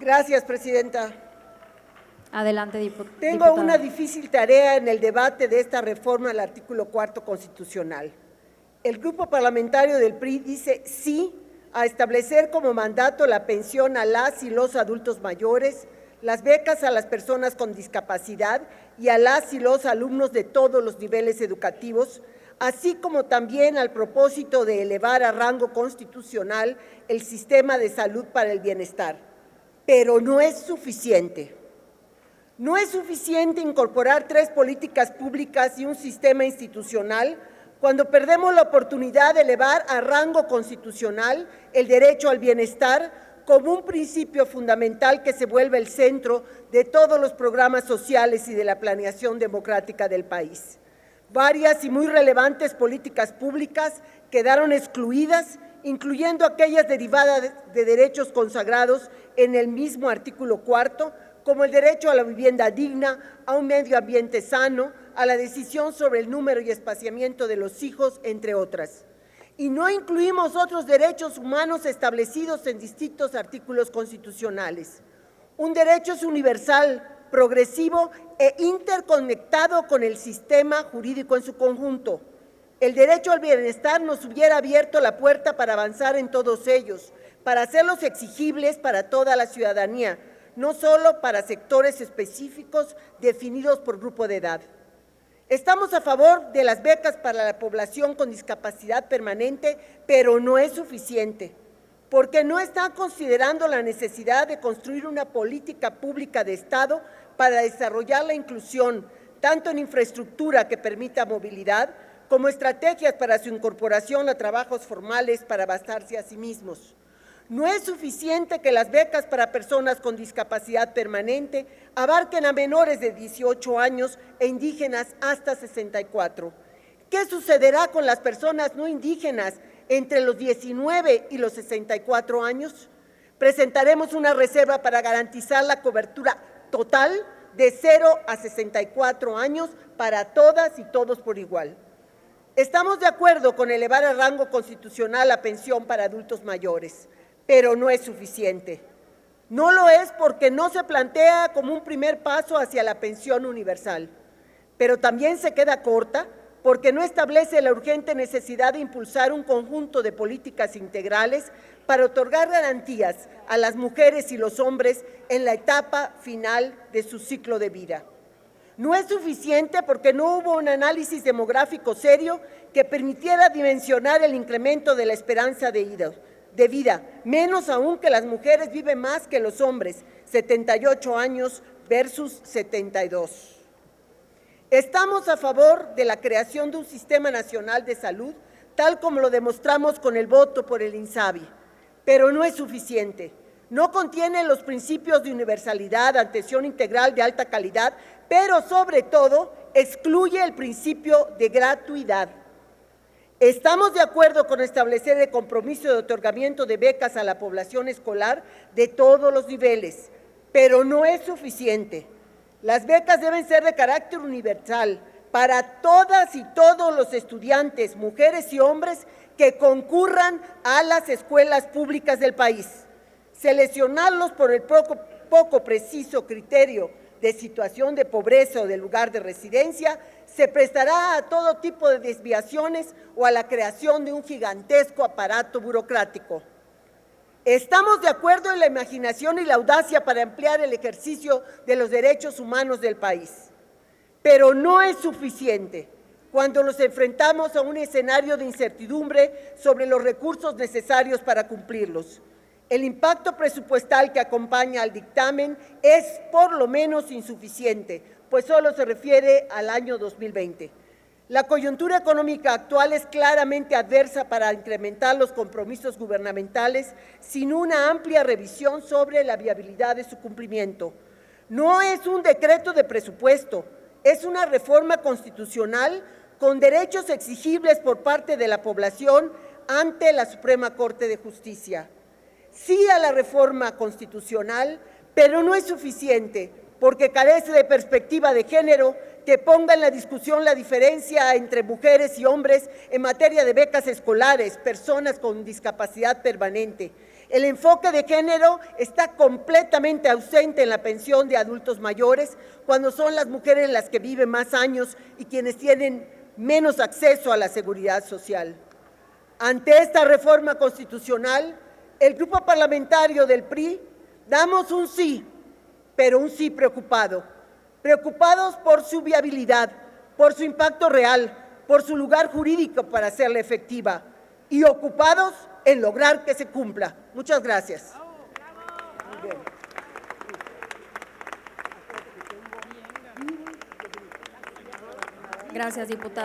Gracias, presidenta. Adelante, Tengo diputada. una difícil tarea en el debate de esta reforma al artículo 4 constitucional. El grupo parlamentario del PRI dice sí a establecer como mandato la pensión a las y los adultos mayores, las becas a las personas con discapacidad y a las y los alumnos de todos los niveles educativos, así como también al propósito de elevar a rango constitucional el sistema de salud para el bienestar. Pero no es suficiente. No es suficiente incorporar 3 políticas públicas y un sistema institucional cuando perdemos la oportunidad de elevar a rango constitucional el derecho al bienestar como un principio fundamental que se vuelve el centro de todos los programas sociales y de la planeación democrática del país. Varias y muy relevantes políticas públicas quedaron excluidas, incluyendo aquellas derivadas de derechos consagrados en el mismo artículo 4, como el derecho a la vivienda digna, a un medio ambiente sano, a la decisión sobre el número y espaciamiento de los hijos, entre otras. Y no incluimos otros derechos humanos establecidos en distintos artículos constitucionales. Un derecho es universal, progresivo e interconectado con el sistema jurídico en su conjunto. El derecho al bienestar nos hubiera abierto la puerta para avanzar en todos ellos, para hacerlos exigibles para toda la ciudadanía, no solo para sectores específicos definidos por grupo de edad. Estamos a favor de las becas para la población con discapacidad permanente, pero no es suficiente, porque no están considerando la necesidad de construir una política pública de Estado para desarrollar la inclusión, tanto en infraestructura que permita movilidad, como estrategias para su incorporación a trabajos formales para bastarse a sí mismos. No es suficiente que las becas para personas con discapacidad permanente abarquen a menores de 18 años e indígenas hasta 64. ¿Qué sucederá con las personas no indígenas entre los 19 y los 64 años? Presentaremos una reserva para garantizar la cobertura total de 0 a 64 años para todas y todos por igual. Estamos de acuerdo con elevar a rango constitucional la pensión para adultos mayores, pero no es suficiente. No lo es porque no se plantea como un primer paso hacia la pensión universal, pero también se queda corta porque no establece la urgente necesidad de impulsar un conjunto de políticas integrales para otorgar garantías a las mujeres y los hombres en la etapa final de su ciclo de vida. No es suficiente porque no hubo un análisis demográfico serio que permitiera dimensionar el incremento de la esperanza de vida, menos aún que las mujeres viven más que los hombres, 78 años versus 72. Estamos a favor de la creación de un sistema nacional de salud, tal como lo demostramos con el voto por el INSABI, pero no es suficiente. No contiene los principios de universalidad, atención integral de alta calidad, pero sobre todo excluye el principio de gratuidad. Estamos de acuerdo con establecer el compromiso de otorgamiento de becas a la población escolar de todos los niveles, pero no es suficiente. Las becas deben ser de carácter universal para todas y todos los estudiantes, mujeres y hombres que concurran a las escuelas públicas del país. Seleccionarlos por el poco preciso criterio de situación de pobreza o de lugar de residencia se prestará a todo tipo de desviaciones o a la creación de un gigantesco aparato burocrático. Estamos de acuerdo en la imaginación y la audacia para ampliar el ejercicio de los derechos humanos del país, pero no es suficiente cuando nos enfrentamos a un escenario de incertidumbre sobre los recursos necesarios para cumplirlos. El impacto presupuestal que acompaña al dictamen es por lo menos insuficiente, pues solo se refiere al año 2020. La coyuntura económica actual es claramente adversa para incrementar los compromisos gubernamentales sin una amplia revisión sobre la viabilidad de su cumplimiento. No es un decreto de presupuesto, es una reforma constitucional con derechos exigibles por parte de la población ante la Suprema Corte de Justicia. Sí a la reforma constitucional, pero no es suficiente porque carece de perspectiva de género que ponga en la discusión la diferencia entre mujeres y hombres en materia de becas escolares, personas con discapacidad permanente, El enfoque de género está completamente ausente en la pensión de adultos mayores, cuando son las mujeres las que viven más años y quienes tienen menos acceso a la seguridad social. Ante esta reforma constitucional, el grupo parlamentario del PRI damos un sí, pero un sí preocupado. Preocupados por su viabilidad, por su impacto real, por su lugar jurídico para hacerla efectiva y ocupados en lograr que se cumpla. Muchas gracias. Muy bien. Gracias, diputada.